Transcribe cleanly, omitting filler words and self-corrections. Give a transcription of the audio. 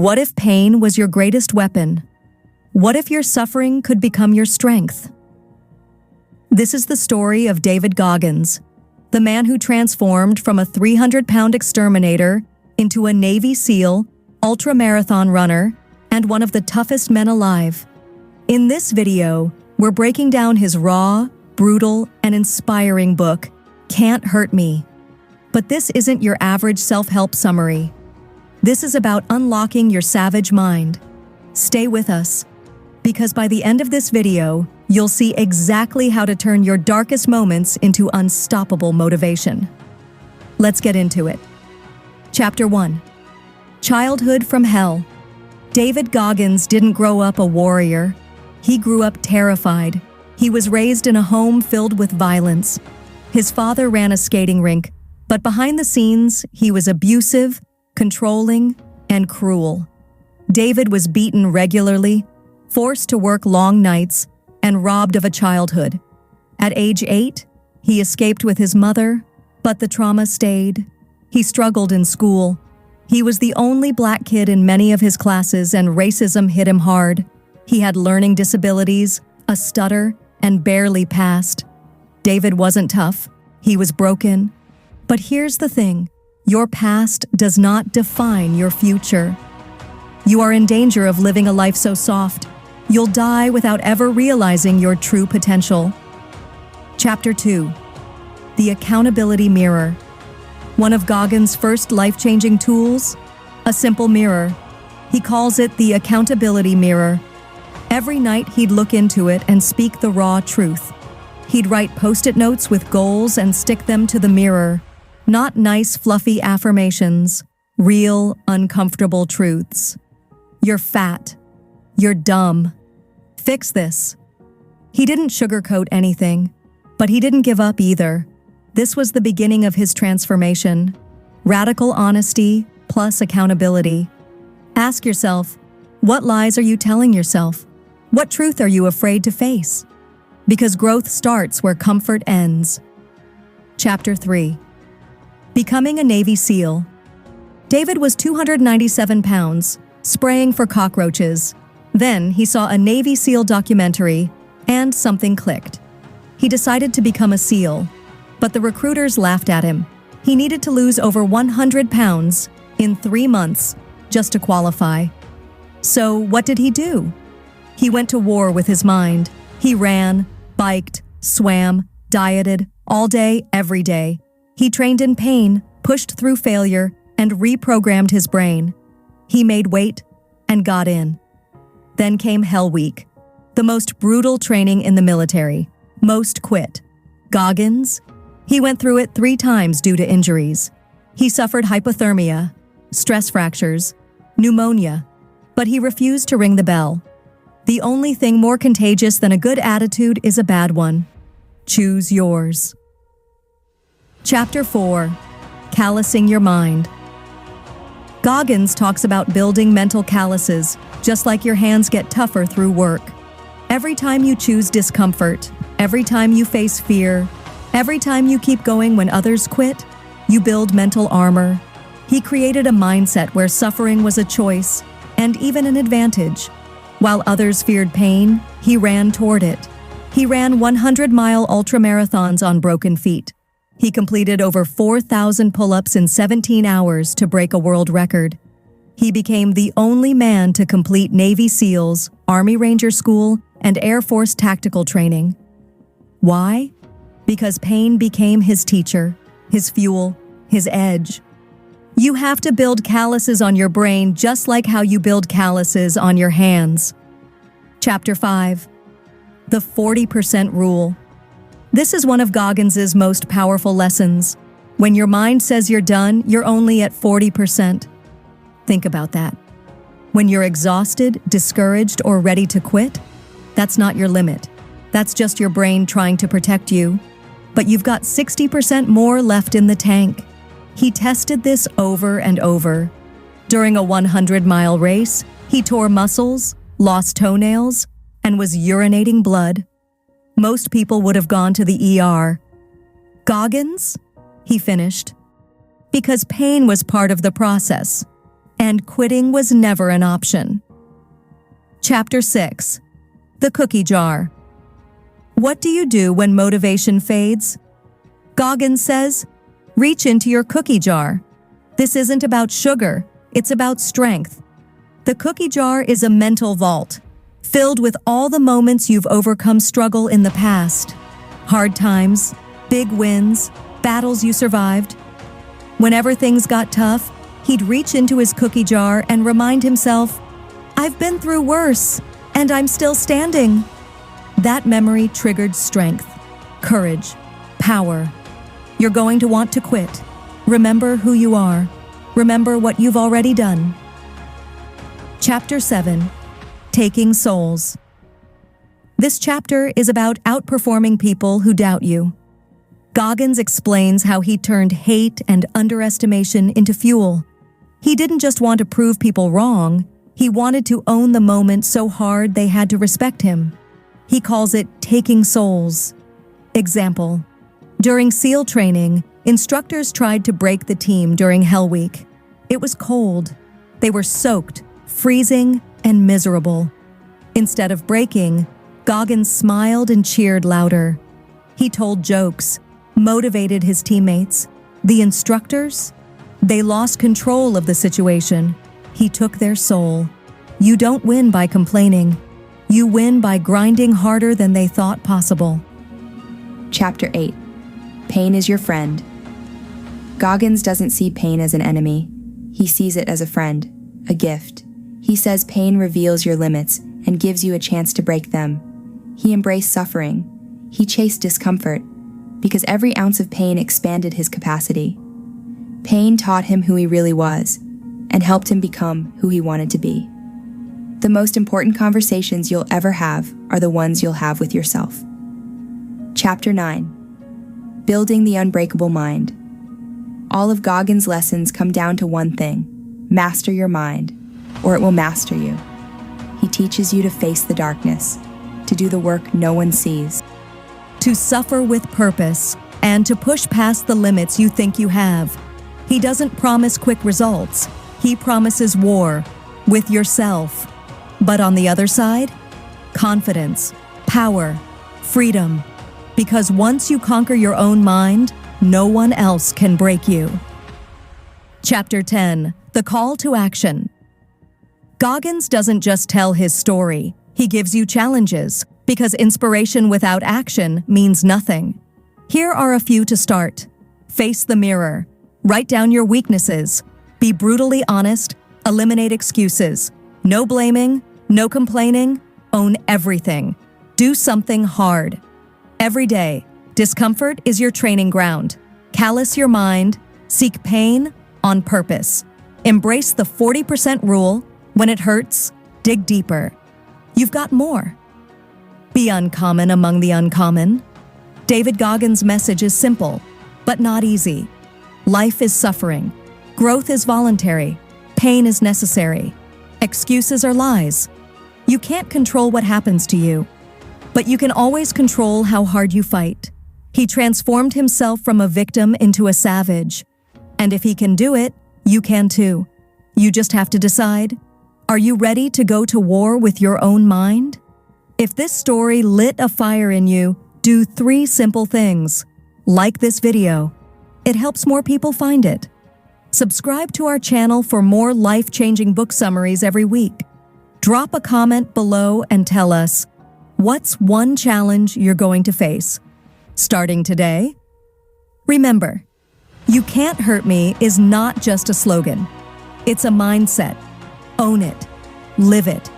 What if pain was your greatest weapon? What if your suffering could become your strength? This is the story of David Goggins, the man who transformed from a 300-pound exterminator into a Navy SEAL, ultra-marathon runner, and one of the toughest men alive. In this video, we're breaking down his raw, brutal, and inspiring book, Can't Hurt Me. But this isn't your average self-help summary. This is about unlocking your savage mind. Stay with us, because by the end of this video, you'll see exactly how to turn your darkest moments into unstoppable motivation. Let's get into it. Chapter 1. Childhood from Hell. David Goggins didn't grow up a warrior. He grew up terrified. He was raised in a home filled with violence. His father ran a skating rink, but behind the scenes, he was abusive, controlling, and cruel. David was beaten regularly, forced to work long nights, and robbed of a childhood. At age 8, he escaped with his mother, but the trauma stayed. He struggled in school. He was the only black kid in many of his classes, and racism hit him hard. He had learning disabilities, a stutter, and barely passed. David wasn't tough. He was broken. But here's the thing. Your past does not define your future. You are in danger of living a life so soft, you'll die without ever realizing your true potential. Chapter 2. The Accountability Mirror. One of Goggins' first life-changing tools? A simple mirror. He calls it the accountability mirror. Every night he'd look into it and speak the raw truth. He'd write post-it notes with goals and stick them to the mirror. Not nice, fluffy affirmations. Real, uncomfortable truths. You're fat. You're dumb. Fix this. He didn't sugarcoat anything, but he didn't give up either. This was the beginning of his transformation. Radical honesty plus accountability. Ask yourself, what lies are you telling yourself? What truth are you afraid to face? Because growth starts where comfort ends. Chapter 3. Becoming a Navy SEAL. David was 297 pounds, spraying for cockroaches. Then he saw a Navy SEAL documentary, and something clicked. He decided to become a SEAL, but the recruiters laughed at him. He needed to lose over 100 pounds in 3 months just to qualify. So what did he do? He went to war with his mind. He ran, biked, swam, dieted, all day, every day. He trained in pain, pushed through failure, and reprogrammed his brain. He made weight and got in. Then came Hell Week, the most brutal training in the military. Most quit. Goggins? He went through it 3 times due to injuries. He suffered hypothermia, stress fractures, pneumonia, but he refused to ring the bell. The only thing more contagious than a good attitude is a bad one. Choose yours. Chapter 4. Callousing Your Mind. Goggins talks about building mental calluses, just like your hands get tougher through work. Every time you choose discomfort, every time you face fear, every time you keep going when others quit, you build mental armor. He created a mindset where suffering was a choice and even an advantage. While others feared pain, he ran toward it. He ran 100-mile ultramarathons on broken feet. He completed over 4,000 pull-ups in 17 hours to break a world record. He became the only man to complete Navy SEALs, Army Ranger School, and Air Force tactical training. Why? Because pain became his teacher, his fuel, his edge. You have to build calluses on your brain just like how you build calluses on your hands. Chapter 5. The 40% Rule. This is one of Goggins' most powerful lessons. When your mind says you're done, you're only at 40%. Think about that. When you're exhausted, discouraged, or ready to quit, that's not your limit. That's just your brain trying to protect you. But you've got 60% more left in the tank. He tested this over and over. During a 100-mile race, he tore muscles, lost toenails, and was urinating blood. Most people would have gone to the ER. Goggins? He finished. Because pain was part of the process. and quitting was never an option. Chapter 6. The Cookie Jar. What do you do when motivation fades? Goggins says, reach into your cookie jar. This isn't about sugar, it's about strength. The cookie jar is a mental vault, filled with all the moments you've overcome struggle in the past. Hard times, big wins, battles you survived. Whenever things got tough, he'd reach into his cookie jar and remind himself, I've been through worse, and I'm still standing. That memory triggered strength, courage, power. You're going to want to quit. Remember who you are. Remember what you've already done. Chapter 7. Taking Souls. This chapter is about outperforming people who doubt you. Goggins explains how he turned hate and underestimation into fuel. He didn't just want to prove people wrong, he wanted to own the moment so hard they had to respect him. He calls it taking souls. Example: during SEAL training, instructors tried to break the team during Hell Week. It was cold. They were soaked, freezing, and miserable. Instead of breaking, Goggins smiled and cheered louder. He told jokes, motivated his teammates. The instructors? They lost control of the situation. He took their soul. You don't win by complaining. You win by grinding harder than they thought possible. Chapter 8. Pain is your friend. Goggins doesn't see pain as an enemy. He sees it as a friend, a gift. He says pain reveals your limits and gives you a chance to break them. He embraced suffering. He chased discomfort because every ounce of pain expanded his capacity. Pain taught him who he really was and helped him become who he wanted to be. The most important conversations you'll ever have are the ones you'll have with yourself. Chapter 9. Building the Unbreakable Mind. All of Goggins' lessons come down to one thing: master your mind, or it will master you. He teaches you to face the darkness, to do the work no one sees, to suffer with purpose, and to push past the limits you think you have. He doesn't promise quick results. He promises war with yourself. But on the other side, confidence, power, freedom. Because once you conquer your own mind, no one else can break you. Chapter 10. The Call to Action. Goggins doesn't just tell his story. He gives you challenges, because inspiration without action means nothing. Here are a few to start. Face the mirror. Write down your weaknesses. Be brutally honest. Eliminate excuses. No blaming. No complaining. Own everything. Do something hard. Every day, discomfort is your training ground. Callous your mind. Seek pain on purpose. Embrace the 40% rule. When it hurts, dig deeper. You've got more. Be uncommon among the uncommon. David Goggins' message is simple, but not easy. Life is suffering. Growth is voluntary. Pain is necessary. Excuses are lies. You can't control what happens to you, but you can always control how hard you fight. He transformed himself from a victim into a savage. And if he can do it, you can too. You just have to decide. Are you ready to go to war with your own mind? If this story lit a fire in you, do 3 simple things. Like this video. It helps more people find it. Subscribe to our channel for more life-changing book summaries every week. Drop a comment below and tell us, what's one challenge you're going to face? Starting today? Remember, "You can't hurt me" is not just a slogan. It's a mindset. Own it. Live it.